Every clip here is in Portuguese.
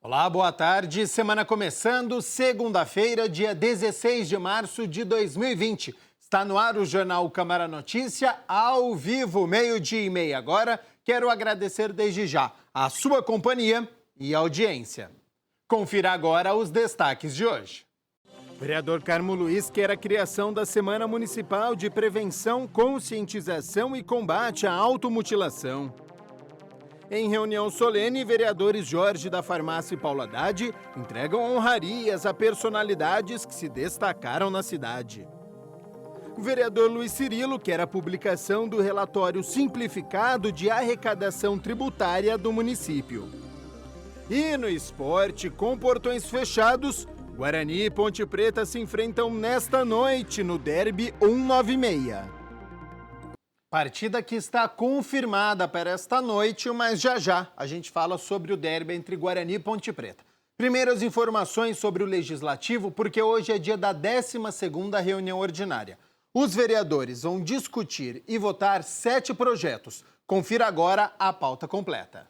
Olá, boa tarde. Semana começando, segunda-feira, dia 16 de março de 2020. Está no ar o Jornal Câmara Notícia, ao vivo, 12:30. Agora, quero agradecer desde já a sua companhia e audiência. Confira agora os destaques de hoje. O vereador Carmo Luiz quer a criação da Semana Municipal de Prevenção, Conscientização e Combate à Automutilação. Em reunião solene, vereadores Jorge da Farmácia e Paulo Haddad entregam honrarias a personalidades que se destacaram na cidade. O vereador Luiz Cirilo quer a publicação do relatório simplificado de arrecadação tributária do município. E no esporte, com portões fechados, Guarani e Ponte Preta se enfrentam nesta noite no Derby 196. Partida que está confirmada para esta noite, mas já a gente fala sobre o derby entre Guarani e Ponte Preta. Primeiras informações sobre o Legislativo, porque hoje é dia da 12ª reunião ordinária. Os vereadores vão discutir e votar 7 projetos. Confira agora a pauta completa.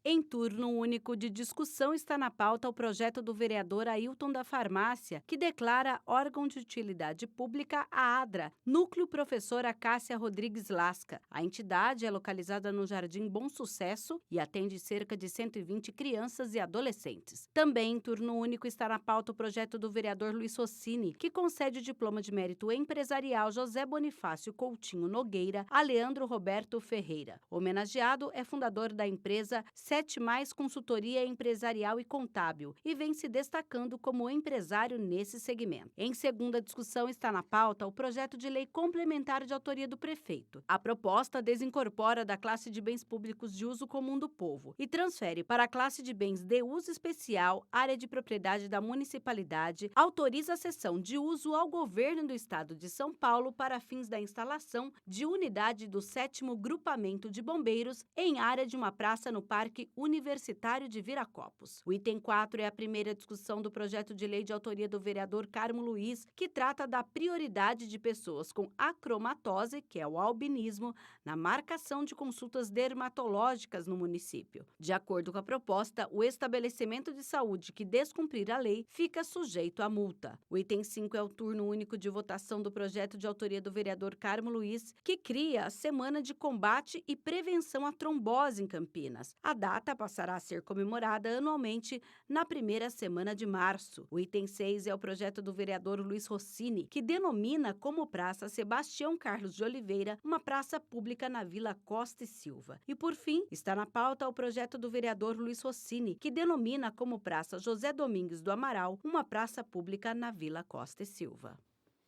Em turno único de discussão está na pauta o projeto do vereador Ailton da Farmácia, que declara órgão de utilidade pública a ADRA, Núcleo Professora Cássia Rodrigues Lasca. A entidade é localizada no Jardim Bom Sucesso e atende cerca de 120 crianças e adolescentes. Também em turno único está na pauta o projeto do vereador Luiz Rossini, que concede o diploma de mérito empresarial José Bonifácio Coutinho Nogueira a Leandro Roberto Ferreira. Homenageado é fundador da empresa 7+ Consultoria Empresarial e Contábil e vem se destacando como empresário nesse segmento. Em segunda discussão está na pauta o projeto de lei complementar de autoria do prefeito. A proposta desincorpora da classe de bens públicos de uso comum do povo e transfere para a classe de bens de uso especial, área de propriedade da municipalidade, autoriza a cessão de uso ao governo do estado de São Paulo para fins da instalação de unidade do 7º Grupamento de Bombeiros em área de uma praça no Parque Universitário de Viracopos. O item 4 é a primeira discussão do projeto de lei de autoria do vereador Carmo Luiz, que trata da prioridade de pessoas com acromatose, que é o albinismo, na marcação de consultas dermatológicas no município. De acordo com a proposta, o estabelecimento de saúde que descumprir a lei fica sujeito à multa. O item 5 é o turno único de votação do projeto de autoria do vereador Carmo Luiz, que cria a Semana de Combate e Prevenção à Trombose em Campinas. A data passará a ser comemorada anualmente na primeira semana de março. O item 6 é o projeto do vereador Luiz Rossini, que denomina como Praça Sebastião Carlos de Oliveira uma praça pública na Vila Costa e Silva. E, por fim, está na pauta o projeto do vereador Luiz Rossini, que denomina como Praça José Domingues do Amaral uma praça pública na Vila Costa e Silva.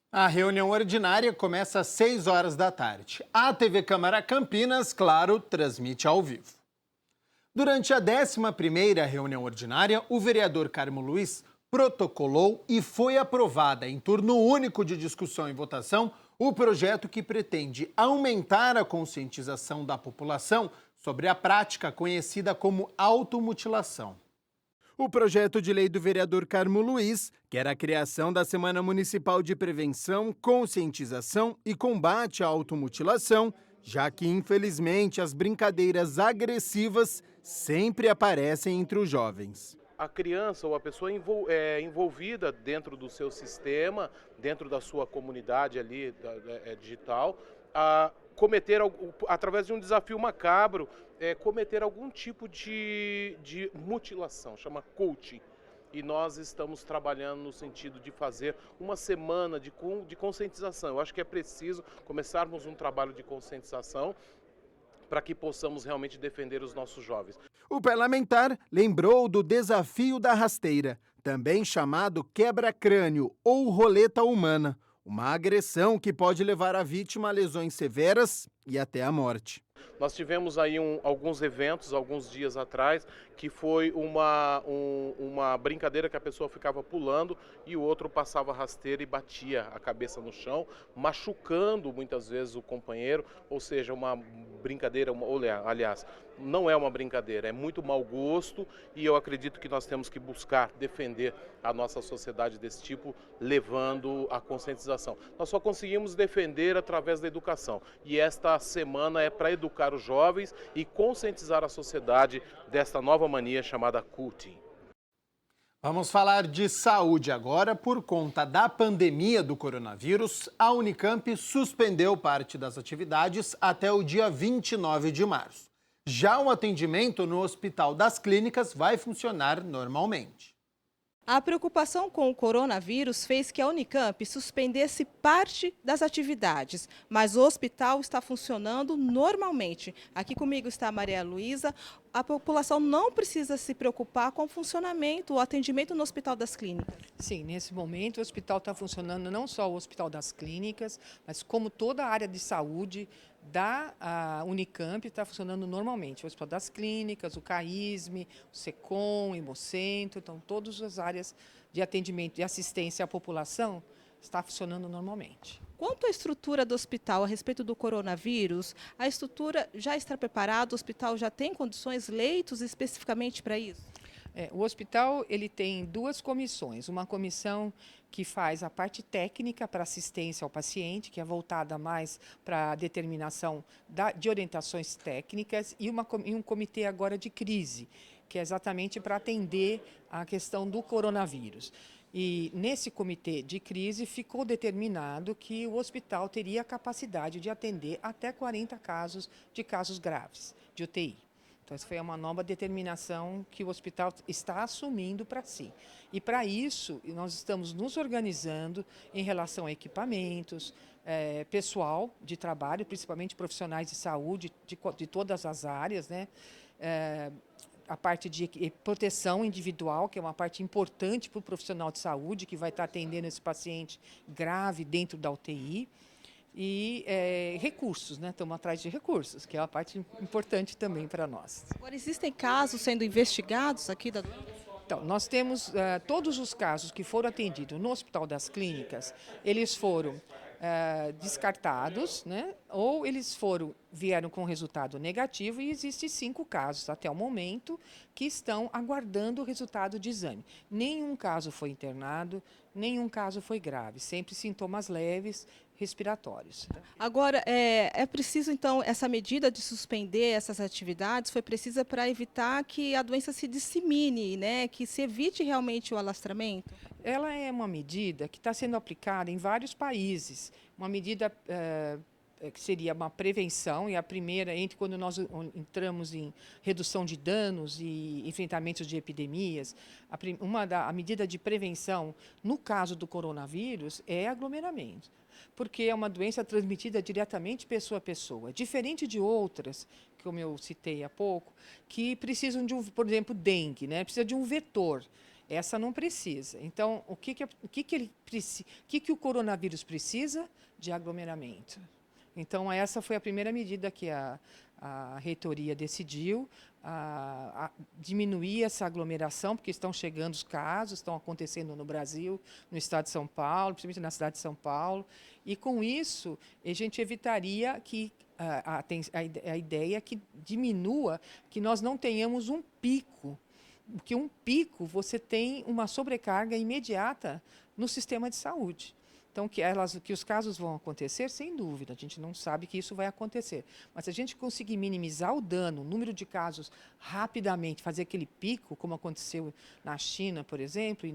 A reunião ordinária começa às 6 horas da tarde. A TV Câmara Campinas, claro, transmite ao vivo. Durante a 11ª reunião ordinária, o vereador Carmo Luiz protocolou e foi aprovada em turno único de discussão e votação o projeto que pretende aumentar a conscientização da população sobre a prática conhecida como automutilação. O projeto de lei do vereador Carmo Luiz quer a criação da Semana Municipal de Prevenção, Conscientização e Combate à Automutilação, já que, infelizmente, as brincadeiras agressivas sempre aparecem entre os jovens. A criança ou a pessoa envolvida dentro do seu sistema, dentro da sua comunidade ali digital, a cometer, através de um desafio macabro, cometer algum tipo de mutilação, chama coaching. E nós estamos trabalhando no sentido de fazer uma semana de conscientização. Eu acho que é preciso começarmos um trabalho de conscientização para que possamos realmente defender os nossos jovens. O parlamentar lembrou do desafio da rasteira, também chamado quebra-crânio ou roleta humana, uma agressão que pode levar a vítima a lesões severas e até a morte. Nós tivemos aí alguns eventos, alguns dias atrás, que foi uma brincadeira que a pessoa ficava pulando e o outro passava rasteira e batia a cabeça no chão, machucando muitas vezes o companheiro, ou seja, uma brincadeira, aliás, não é uma brincadeira, é muito mau gosto e eu acredito que nós temos que buscar defender a nossa sociedade desse tipo, levando a conscientização. Nós só conseguimos defender através da educação e esta semana é para educar os jovens e conscientizar a sociedade desta nova mania chamada cutting. Vamos falar de saúde agora. Por conta da pandemia do coronavírus, a Unicamp suspendeu parte das atividades até o dia 29 de março. Já o atendimento no Hospital das Clínicas vai funcionar normalmente. A preocupação com o coronavírus fez que a Unicamp suspendesse parte das atividades, mas o hospital está funcionando normalmente. Aqui comigo está a Maria Luísa. A população não precisa se preocupar com o funcionamento, o atendimento no Hospital das Clínicas. Sim, nesse momento o hospital está funcionando, não só o Hospital das Clínicas, mas como toda a área de saúde da Unicamp está funcionando normalmente. O Hospital das Clínicas, o CAISM, o SECOM, o Hemocentro, então todas as áreas de atendimento e assistência à população está funcionando normalmente. Quanto à estrutura do hospital a respeito do coronavírus, a estrutura já está preparada, o hospital já tem condições, leitos especificamente para isso? O hospital ele tem duas comissões, uma comissão que faz a parte técnica para assistência ao paciente, que é voltada mais para a determinação de orientações técnicas, e um comitê agora de crise, que é exatamente para atender a questão do coronavírus. E nesse comitê de crise ficou determinado que o hospital teria a capacidade de atender até 40 casos de casos graves de UTI. Então, essa foi uma nova determinação que o hospital está assumindo para si. E, para isso, nós estamos nos organizando em relação a equipamentos, pessoal de trabalho, principalmente profissionais de saúde de todas as áreas, né? A parte de proteção individual, que é uma parte importante para o profissional de saúde, que vai estar atendendo esse paciente grave dentro da UTI. E recursos, né? Estamos atrás de recursos, que é uma parte importante também para nós. Agora, existem casos sendo investigados aqui da doença? Então, nós temos todos os casos que foram atendidos no Hospital das Clínicas, eles foram descartados, né? Ou eles vieram com resultado negativo, e existem 5 casos até o momento que estão aguardando o resultado de exame. Nenhum caso foi internado, nenhum caso foi grave, sempre sintomas leves, respiratórios. Agora, é preciso, então, essa medida de suspender essas atividades foi precisa para evitar que a doença se dissemine, né? Que se evite realmente o alastramento? Ela é uma medida que está sendo aplicada em vários países, uma medida que seria uma prevenção, e a primeira, quando nós entramos em redução de danos e enfrentamentos de epidemias, a medida de prevenção, no caso do coronavírus, é aglomeramento, porque é uma doença transmitida diretamente pessoa a pessoa, diferente de outras, como eu citei há pouco, que precisam de por exemplo, dengue, né? Precisa de um vetor. Essa não precisa. Então, o que o coronavírus precisa? De aglomeramento. Então, essa foi a primeira medida que a reitoria decidiu, diminuir essa aglomeração, porque estão chegando os casos, estão acontecendo no Brasil, no estado de São Paulo, principalmente na cidade de São Paulo, e com isso a gente evitaria que a ideia que diminua, que nós não tenhamos um pico, porque um pico você tem uma sobrecarga imediata no sistema de saúde. Então, que os casos vão acontecer, sem dúvida, a gente não sabe que isso vai acontecer. Mas se a gente conseguir minimizar o dano, o número de casos rapidamente, fazer aquele pico, como aconteceu na China, por exemplo,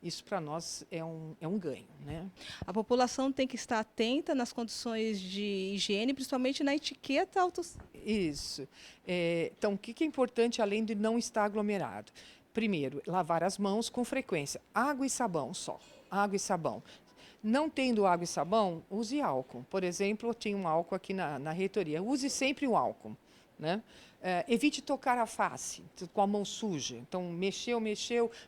isso para nós é um ganho, né? A população tem que estar atenta nas condições de higiene, principalmente na etiqueta Isso. Então, o que é importante, além de não estar aglomerado? Primeiro, lavar as mãos com frequência. Água e sabão só. Água e sabão. Não tendo água e sabão, use álcool. Por exemplo, eu tinha um álcool aqui na reitoria. Use sempre o álcool, né? Evite tocar a face com a mão suja. Então, mexeu,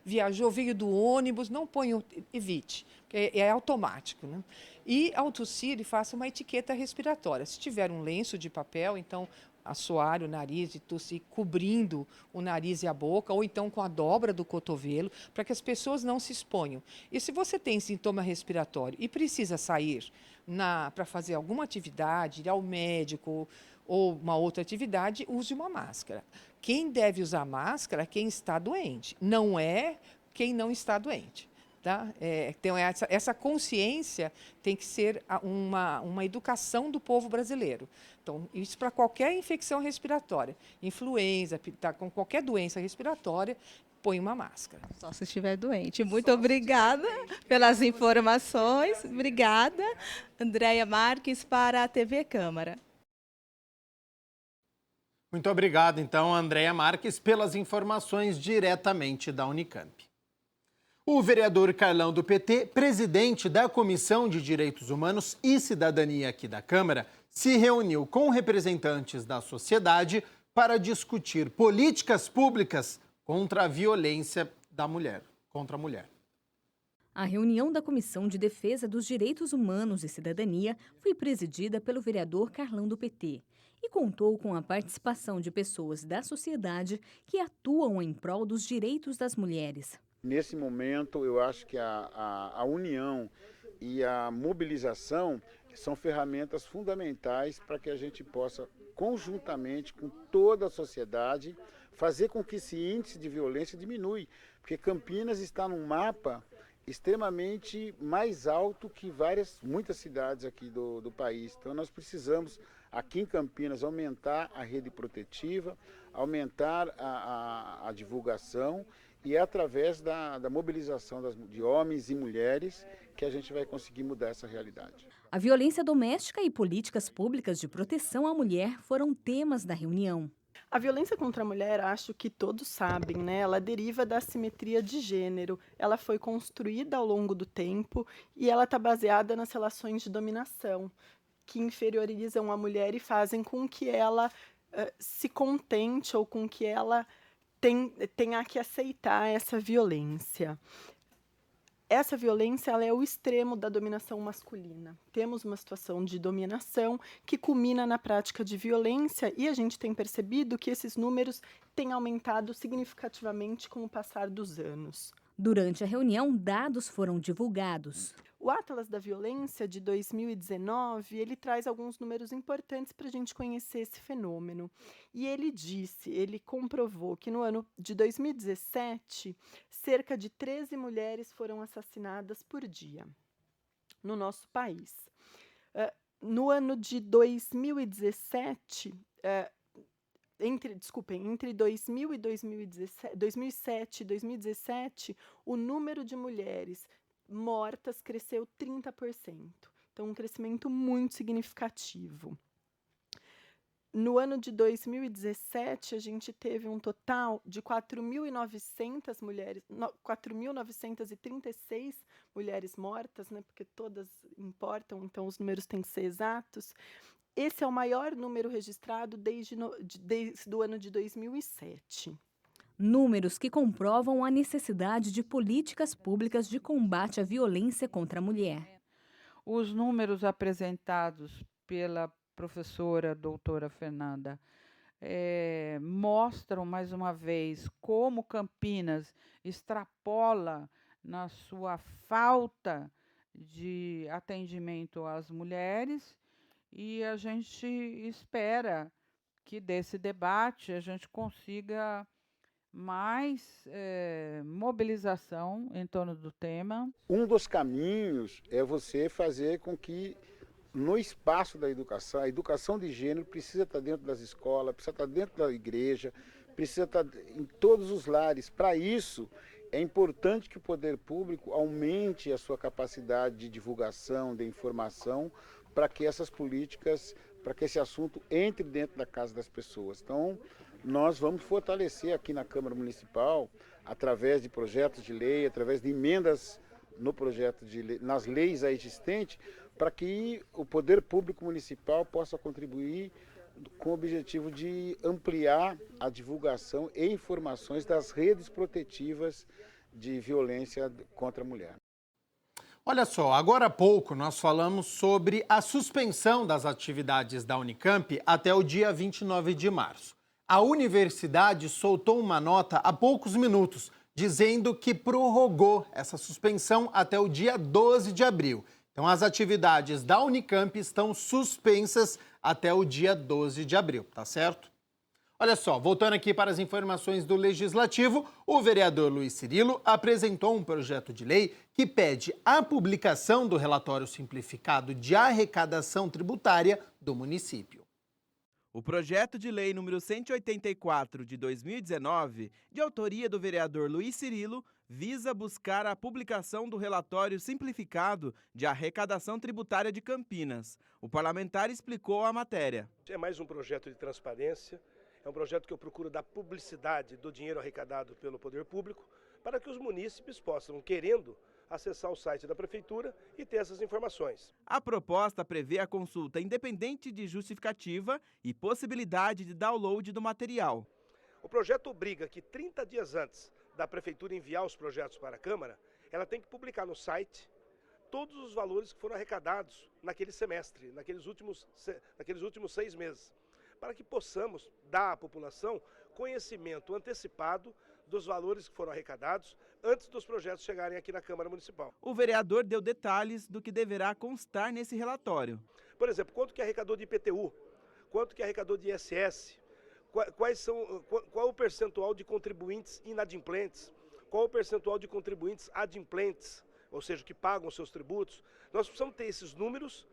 viajou, veio do ônibus, não ponha, evite, é automático, né? E, ao tossir, faça uma etiqueta respiratória. Se tiver um lenço de papel, então, assoar o nariz e tossir cobrindo o nariz e a boca, ou então com a dobra do cotovelo, para que as pessoas não se exponham. E se você tem sintoma respiratório e precisa sair para fazer alguma atividade, ir ao médico ou uma outra atividade, use uma máscara. Quem deve usar máscara é quem está doente, não é quem não está doente. Tá? Então, essa consciência tem que ser uma educação do povo brasileiro. Então, isso para qualquer infecção respiratória, influenza, com qualquer doença respiratória, põe uma máscara. Só se estiver doente. Muito obrigada pelas informações. Obrigada. Andréia Marques para a TV Câmara. Muito obrigado, então, Andréia Marques, pelas informações diretamente da Unicamp. O vereador Carlão do PT, presidente da Comissão de Direitos Humanos e Cidadania aqui da Câmara, se reuniu com representantes da sociedade para discutir políticas públicas contra a violência contra a mulher. A reunião da Comissão de Defesa dos Direitos Humanos e Cidadania foi presidida pelo vereador Carlão do PT e contou com a participação de pessoas da sociedade que atuam em prol dos direitos das mulheres. Nesse momento, eu acho que a união e a mobilização são ferramentas fundamentais para que a gente possa, conjuntamente com toda a sociedade, fazer com que esse índice de violência diminui. Porque Campinas está num mapa extremamente mais alto que muitas cidades aqui do país. Então nós precisamos, aqui em Campinas, aumentar a rede protetiva, aumentar a divulgação, e é através da mobilização de homens e mulheres que a gente vai conseguir mudar essa realidade. A violência doméstica e políticas públicas de proteção à mulher foram temas da reunião. A violência contra a mulher, acho que todos sabem, né? Ela deriva da assimetria de gênero. Ela foi construída ao longo do tempo e ela está baseada nas relações de dominação, que inferiorizam a mulher e fazem com que ela se contente ou com que ela tenha que aceitar essa violência. Essa violência ela é o extremo da dominação masculina. Temos uma situação de dominação que culmina na prática de violência e a gente tem percebido que esses números têm aumentado significativamente com o passar dos anos. Durante a reunião, dados foram divulgados. O Atlas da Violência de 2019, ele traz alguns números importantes para a gente conhecer esse fenômeno. E ele comprovou que no ano de 2017, cerca de 13 mulheres foram assassinadas por dia no nosso país. No ano de 2017, entre 2000 e 2007 e 2017, o número de mulheres mortas cresceu 30%. Então, um crescimento muito significativo. No ano de 2017, a gente teve um total de 4.900 mulheres, 4.936 mulheres mortas, né, porque todas importam, então os números têm que ser exatos. Esse é o maior número registrado desde o ano de 2007. Números que comprovam a necessidade de políticas públicas de combate à violência contra a mulher. Os números apresentados pela professora doutora Fernanda mostram, mais uma vez, como Campinas extrapola na sua falta de atendimento às mulheres, e a gente espera que desse debate a gente consiga mais mobilização em torno do tema. Um dos caminhos é você fazer com que no espaço da educação, a educação de gênero precisa estar dentro das escolas, precisa estar dentro da igreja, precisa estar em todos os lares. Para isso, é importante que o poder público aumente a sua capacidade de divulgação, de informação, para que essas políticas, para que esse assunto entre dentro da casa das pessoas. Então, nós vamos fortalecer aqui na Câmara Municipal, através de projetos de lei, através de emendas no projeto de lei, nas leis já existentes, para que o poder público municipal possa contribuir com o objetivo de ampliar a divulgação e informações das redes protetivas de violência contra a mulher. Olha só, agora há pouco nós falamos sobre a suspensão das atividades da Unicamp até o dia 29 de março. A universidade soltou uma nota há poucos minutos, dizendo que prorrogou essa suspensão até o dia 12 de abril. Então, as atividades da Unicamp estão suspensas até o dia 12 de abril, tá certo? Olha só, voltando aqui para as informações do Legislativo, o vereador Luiz Cirilo apresentou um projeto de lei que pede a publicação do relatório simplificado de arrecadação tributária do município. O projeto de lei número 184 de 2019, de autoria do vereador Luiz Cirilo, visa buscar a publicação do relatório simplificado de arrecadação tributária de Campinas. O parlamentar explicou a matéria. É mais um projeto de transparência, é um projeto que eu procuro dar publicidade do dinheiro arrecadado pelo poder público para que os munícipes possam, querendo, acessar o site da prefeitura e ter essas informações. A proposta prevê a consulta independente de justificativa e possibilidade de download do material. O projeto obriga que 30 dias antes da prefeitura enviar os projetos para a Câmara, ela tem que publicar no site todos os valores que foram arrecadados naquele semestre, naqueles últimos 6 meses, para que possamos dar à população conhecimento antecipado dos valores que foram arrecadados antes dos projetos chegarem aqui na Câmara Municipal. O vereador deu detalhes do que deverá constar nesse relatório. Por exemplo, quanto que arrecadou de IPTU, quanto que arrecadou de ISS, qual o percentual de contribuintes inadimplentes, qual o percentual de contribuintes adimplentes, ou seja, que pagam os seus tributos. Nós precisamos ter esses números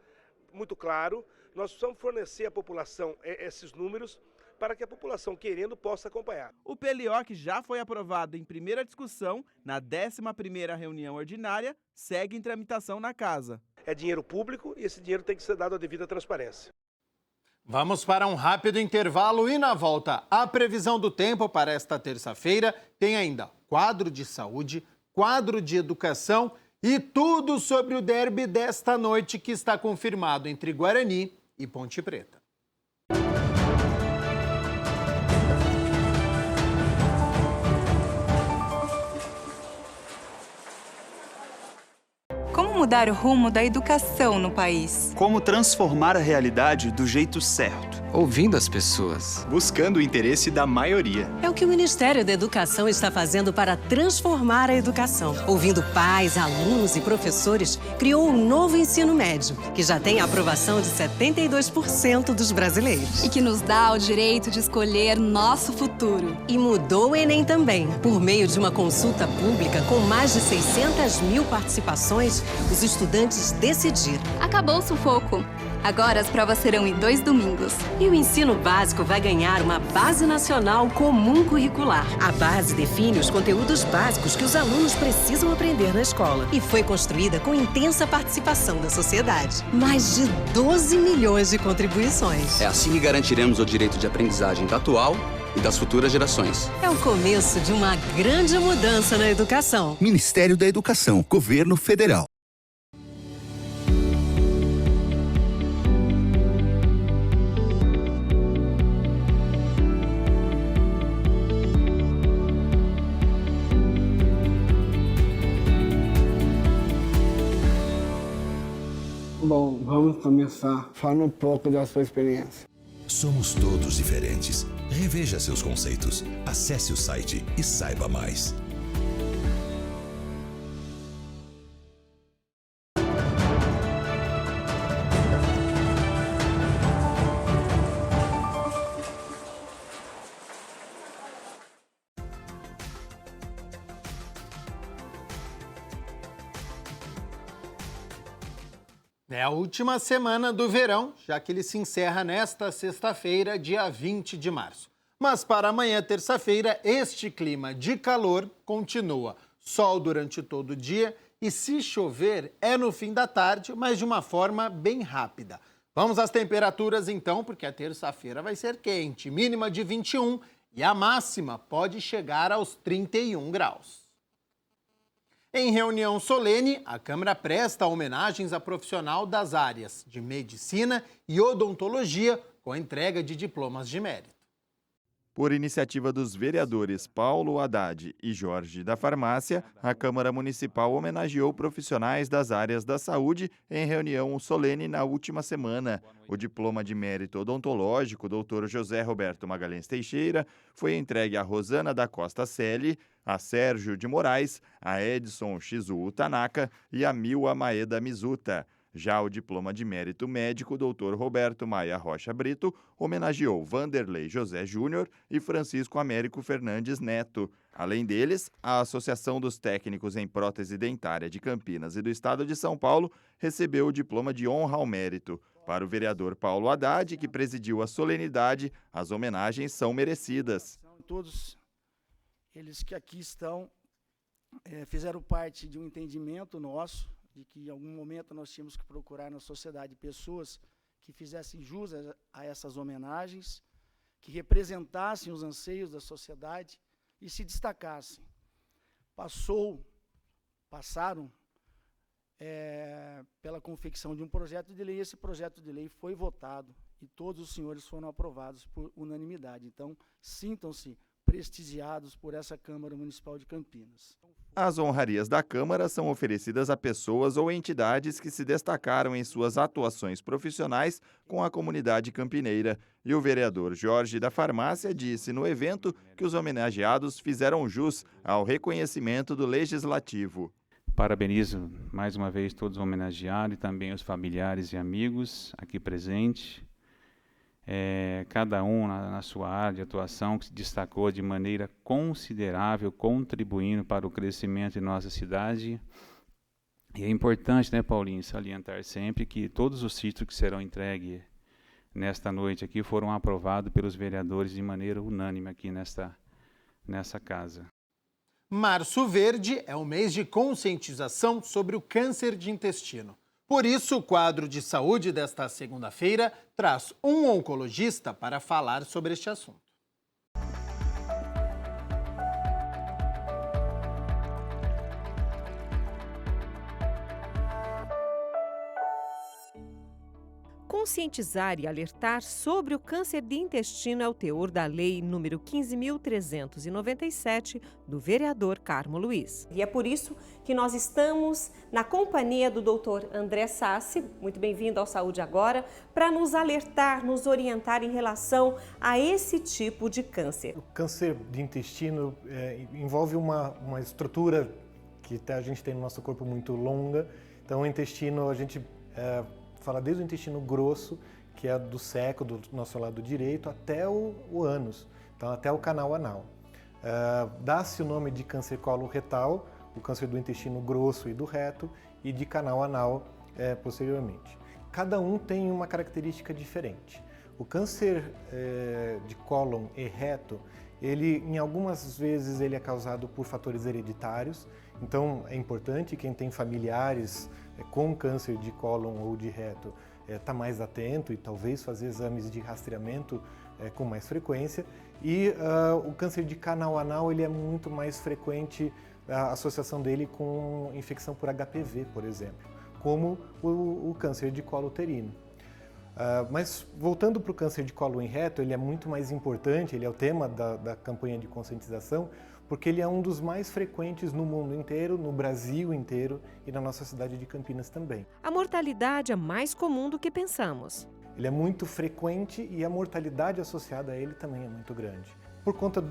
muito claro, nós precisamos fornecer à população esses números para que a população, querendo, possa acompanhar. O PLO, que já foi aprovado em primeira discussão, na 11ª reunião ordinária, segue em tramitação na Casa. É dinheiro público e esse dinheiro tem que ser dado à devida transparência. Vamos para um rápido intervalo e na volta a previsão do tempo para esta terça-feira tem ainda quadro de saúde, quadro de educação e tudo sobre o derby desta noite que está confirmado entre Guarani e Ponte Preta. Como mudar o rumo da educação no país? Como transformar a realidade do jeito certo? Ouvindo as pessoas. Buscando o interesse da maioria. É o que o Ministério da Educação está fazendo para transformar a educação. Ouvindo pais, alunos e professores, criou um novo ensino médio, que já tem a aprovação de 72% dos brasileiros. E que nos dá o direito de escolher nosso futuro. E mudou o Enem também. Por meio de uma consulta pública com mais de 600 mil participações, os estudantes decidiram. Acabou o sufoco. Agora as provas serão em 2 domingos. E o ensino básico vai ganhar uma Base Nacional Comum Curricular. A base define os conteúdos básicos que os alunos precisam aprender na escola. E foi construída com intensa participação da sociedade. Mais de 12 milhões de contribuições. É assim que garantiremos o direito de aprendizagem da atual e das futuras gerações. É o começo de uma grande mudança na educação. Ministério da Educação, Governo Federal. Bom, vamos começar. Fala um pouco da sua experiência. Somos todos diferentes. Reveja seus conceitos. Acesse o site e saiba mais. É a última semana do verão, já que ele se encerra nesta sexta-feira, dia 20 de março. Mas para amanhã, terça-feira, este clima de calor continua. Sol durante todo o dia e, se chover, é no fim da tarde, mas de uma forma bem rápida. Vamos às temperaturas então, porque a terça-feira vai ser quente. Mínima de 21 e a máxima pode chegar aos 31 graus. Em reunião solene, a Câmara presta homenagens a profissional das áreas de medicina e odontologia com a entrega de diplomas de mérito. Por iniciativa dos vereadores Paulo Haddad e Jorge da Farmácia, a Câmara Municipal homenageou profissionais das áreas da saúde em reunião solene na última semana. O diploma de mérito odontológico, Dr. José Roberto Magalhães Teixeira, foi entregue a Rosana da Costa Selle, a Sérgio de Moraes, a Edson Shizuo Tanaka e a Milwa Maeda Mizuta. Já o diploma de mérito médico, Dr. Roberto Maia Rocha Brito, homenageou Vanderlei José Júnior e Francisco Américo Fernandes Neto. Além deles, a Associação dos Técnicos em Prótese Dentária de Campinas e do Estado de São Paulo recebeu o diploma de honra ao mérito. Para o vereador Paulo Haddad, que presidiu a solenidade, as homenagens são merecidas. Todos eles que aqui estão fizeram parte de um entendimento nosso, de que em algum momento nós tínhamos que procurar na sociedade pessoas que fizessem jus a essas homenagens, que representassem os anseios da sociedade e se destacassem. Passaram pela confecção de um projeto de lei, esse projeto de lei foi votado e todos os senhores foram aprovados por unanimidade. Então, sintam-se prestigiados por essa Câmara Municipal de Campinas. As honrarias da Câmara são oferecidas a pessoas ou entidades que se destacaram em suas atuações profissionais com a comunidade campineira. E o vereador Jorge da Farmácia disse no evento que os homenageados fizeram jus ao reconhecimento do Legislativo. Parabenizo mais uma vez todos os homenageados e também os familiares e amigos aqui presentes. Cada um na sua área de atuação que se destacou de maneira considerável, contribuindo para o crescimento de nossa cidade. E é importante, né, Paulinho, salientar sempre que todos os títulos que serão entregues nesta noite aqui foram aprovados pelos vereadores de maneira unânime aqui nessa casa. Março Verde é o mês de conscientização sobre o câncer de intestino. Por isso, o quadro de saúde desta segunda-feira traz um oncologista para falar sobre este assunto. Conscientizar e alertar sobre o câncer de intestino é o teor da Lei nº 15.397 do vereador Carmo Luiz. E é por isso que nós estamos na companhia do Dr. André Sassi, muito bem-vindo ao Saúde Agora, para nos alertar, nos orientar em relação a esse tipo de câncer. O câncer de intestino envolve uma estrutura que a gente tem no nosso corpo muito longa. Então, o intestino, a gente fala desde o intestino grosso, que é do seco, do nosso lado direito, até o ânus, então até o canal anal. Dá-se o nome de câncer coloretal, o câncer do intestino grosso e do reto, e de canal anal posteriormente. Cada um tem uma característica diferente. O câncer de cólon e reto, em algumas vezes ele é causado por fatores hereditários, então é importante quem tem familiares com câncer de cólon ou de reto estar mais atento e talvez fazer exames de rastreamento com mais frequência. E o câncer de canal anal ele é muito mais frequente, a associação dele com infecção por HPV, por exemplo, como o câncer de colo uterino. Mas voltando para o câncer de cólon e reto, ele é muito mais importante, ele é o tema da campanha de conscientização, porque ele é um dos mais frequentes no mundo inteiro, no Brasil inteiro e na nossa cidade de Campinas também. A mortalidade é mais comum do que pensamos. Ele é muito frequente e a mortalidade associada a ele também é muito grande. Por conta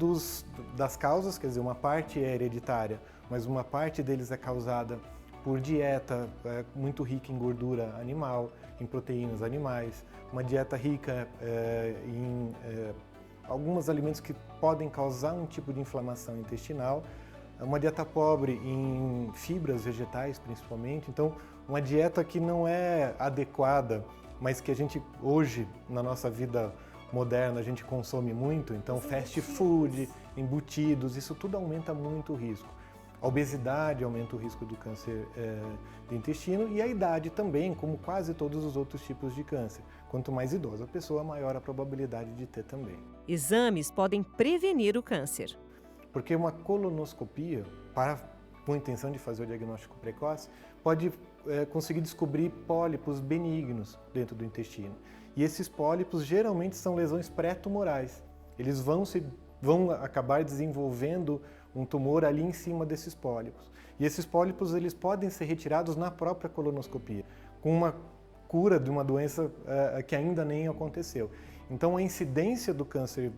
das causas, quer dizer, uma parte é hereditária, mas uma parte deles é causada por dieta muito rica em gordura animal, em proteínas animais, uma dieta rica em alguns alimentos que podem causar um tipo de inflamação intestinal, uma dieta pobre em fibras vegetais principalmente, então uma dieta que não é adequada, mas que a gente hoje, na nossa vida moderna, a gente consome muito, então fast food, embutidos, isso tudo aumenta muito o risco. A obesidade aumenta o risco do câncer de intestino e a idade também, como quase todos os outros tipos de câncer. Quanto mais idosa a pessoa, maior a probabilidade de ter também. Exames podem prevenir o câncer. Porque uma colonoscopia, com a intenção de fazer o diagnóstico precoce, pode conseguir descobrir pólipos benignos dentro do intestino. E esses pólipos geralmente são lesões pré-tumorais. Eles vão acabar desenvolvendo um tumor ali em cima desses pólipos. E esses pólipos eles podem ser retirados na própria colonoscopia, com uma cura de uma doença que ainda nem aconteceu. Então a incidência do câncer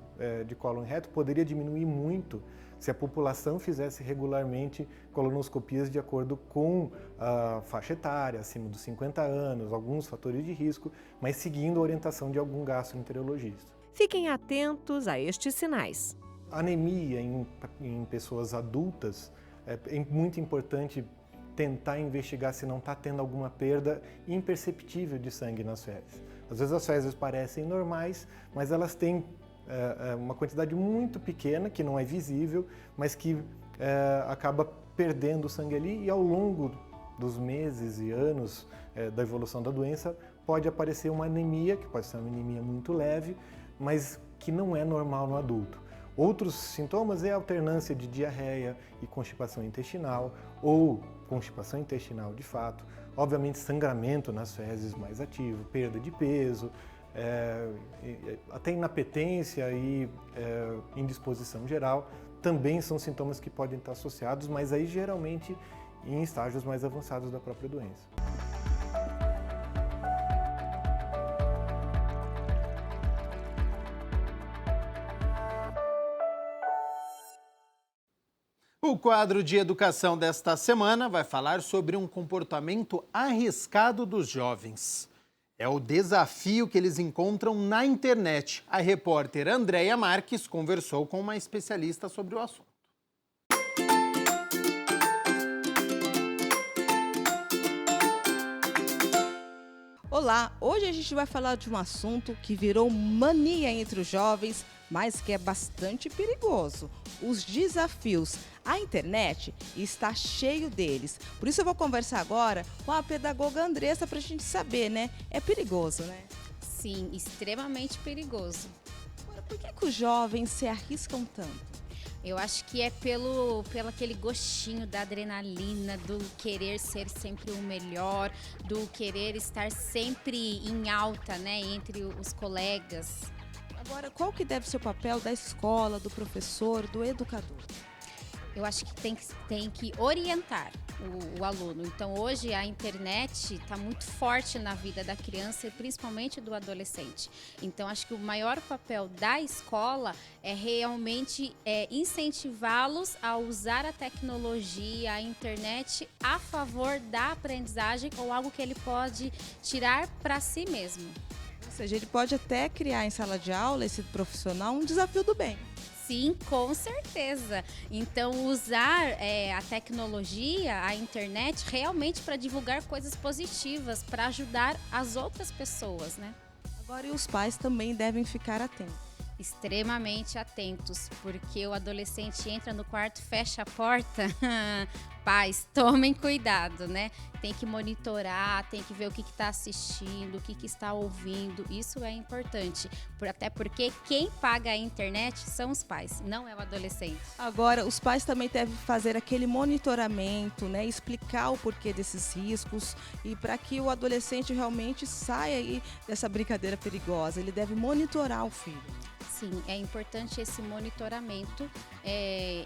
de cólon reto poderia diminuir muito se a população fizesse regularmente colonoscopias de acordo com a faixa etária, acima dos 50 anos, alguns fatores de risco, mas seguindo a orientação de algum gastroenterologista. Fiquem atentos a estes sinais. Anemia em pessoas adultas é muito importante tentar investigar se não está tendo alguma perda imperceptível de sangue nas fezes. Às vezes as fezes parecem normais, mas elas têm uma quantidade muito pequena, que não é visível, mas que acaba perdendo o sangue ali, e ao longo dos meses e anos da evolução da doença pode aparecer uma anemia, que pode ser uma anemia muito leve, mas que não é normal no adulto. Outros sintomas é a alternância de diarreia e constipação intestinal, ou constipação intestinal de fato, obviamente sangramento nas fezes mais ativo, perda de peso, até inapetência e indisposição geral, também são sintomas que podem estar associados, mas aí geralmente em estágios mais avançados da própria doença. O quadro de educação desta semana vai falar sobre um comportamento arriscado dos jovens. É o desafio que eles encontram na internet. A repórter Andréia Marques conversou com uma especialista sobre o assunto. Olá, hoje a gente vai falar de um assunto que virou mania entre os jovens, mas que é bastante perigoso: os desafios. A internet está cheio deles. Por isso eu vou conversar agora com a pedagoga Andressa para a gente saber, né? É perigoso, né? Sim, extremamente perigoso. Agora, por que os jovens se arriscam tanto? Eu acho que é pelo aquele gostinho da adrenalina, do querer ser sempre o melhor, do querer estar sempre em alta, né, entre os colegas. Agora, qual que deve ser o papel da escola, do professor, do educador? Eu acho que tem que orientar o aluno. Então, hoje a internet está muito forte na vida da criança e principalmente do adolescente. Então, acho que o maior papel da escola é realmente incentivá-los a usar a tecnologia, a internet, a favor da aprendizagem ou algo que ele pode tirar para si mesmo. Ou seja, ele pode até criar em sala de aula, esse profissional, um desafio do bem. Sim, com certeza. Então, usar a tecnologia, a internet, realmente para divulgar coisas positivas, para ajudar as outras pessoas, né? Agora, e os pais também devem ficar atentos. Extremamente atentos, porque o adolescente entra no quarto, fecha a porta. Pais, tomem cuidado, né? Tem que monitorar, tem que ver o que está assistindo, o que está ouvindo. Isso é importante, até porque quem paga a internet são os pais, não é o adolescente. Agora, os pais também devem fazer aquele monitoramento, né? Explicar o porquê desses riscos e para que o adolescente realmente saia aí dessa brincadeira perigosa. Ele deve monitorar o filho. Sim, é importante esse monitoramento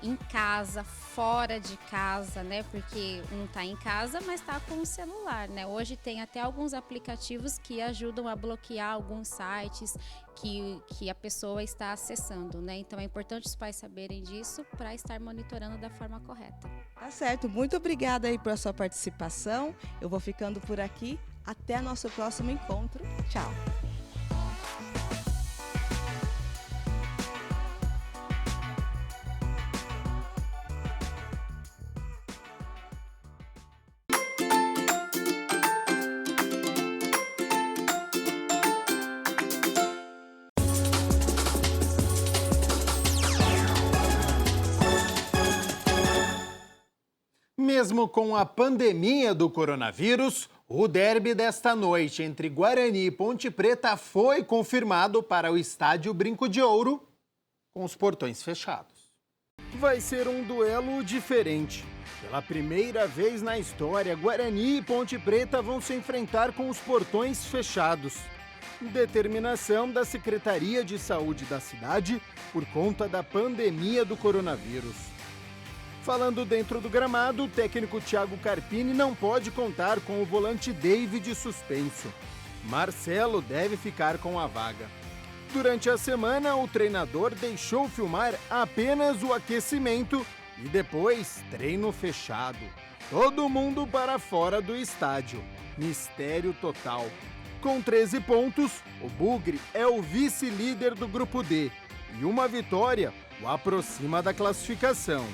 em casa, fora de casa, né? Porque não está em casa, mas está com o celular, né? Hoje tem até alguns aplicativos que ajudam a bloquear alguns sites que a pessoa está acessando, né? Então é importante os pais saberem disso para estar monitorando da forma correta. Tá certo, muito obrigada aí pela sua participação. Eu vou ficando por aqui. Até nosso próximo encontro. Tchau. Mesmo com a pandemia do coronavírus, o derby desta noite entre Guarani e Ponte Preta foi confirmado para o estádio Brinco de Ouro, com os portões fechados. Vai ser um duelo diferente. Pela primeira vez na história, Guarani e Ponte Preta vão se enfrentar com os portões fechados. Determinação da Secretaria de Saúde da cidade por conta da pandemia do coronavírus. Falando dentro do gramado, o técnico Thiago Carpini não pode contar com o volante David suspenso. Marcelo deve ficar com a vaga. Durante a semana, o treinador deixou filmar apenas o aquecimento e depois treino fechado. Todo mundo para fora do estádio. Mistério total. Com 13 pontos, o Bugre é o vice-líder do grupo D e uma vitória o aproxima da classificação.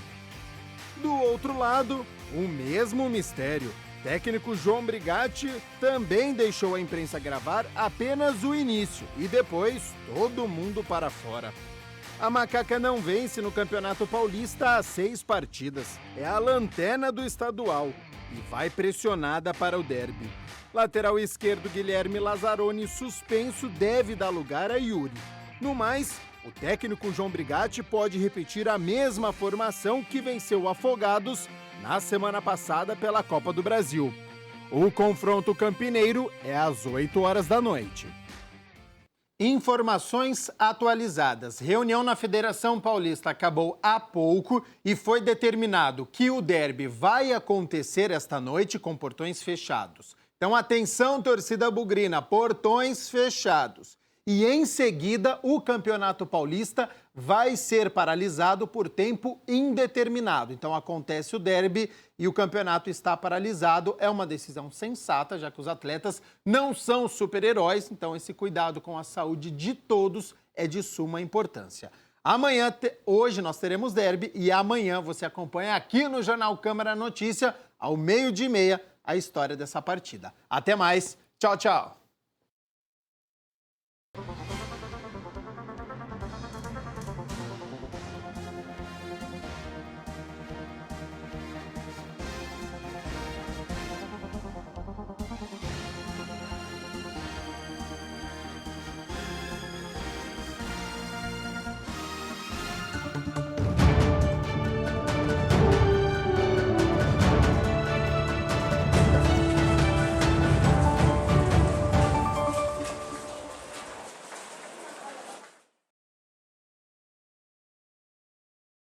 Do outro lado, O mesmo mistério. Técnico João Brigatti também deixou a imprensa gravar apenas o início e depois todo mundo para fora. A Macaca não vence no Campeonato Paulista há 6 partidas. É a lanterna do estadual e vai pressionada para o derby. Lateral esquerdo Guilherme Lazzaroni, suspenso, deve dar lugar a Yuri. No mais, o técnico João Brigatti pode repetir a mesma formação que venceu o Afogados na semana passada pela Copa do Brasil. O confronto campineiro é às 8 horas da noite. Informações atualizadas. Reunião na Federação Paulista acabou há pouco e foi determinado que o derby vai acontecer esta noite com portões fechados. Então, atenção, torcida bugrina, portões fechados. E em seguida, o Campeonato Paulista vai ser paralisado por tempo indeterminado. Então, acontece o derby e o campeonato está paralisado. É uma decisão sensata, já que os atletas não são super-heróis. Então, esse cuidado com a saúde de todos é de suma importância. Hoje nós teremos derby e amanhã você acompanha aqui no Jornal Câmara Notícia, ao 12:30, a história dessa partida. Até mais. Tchau, tchau.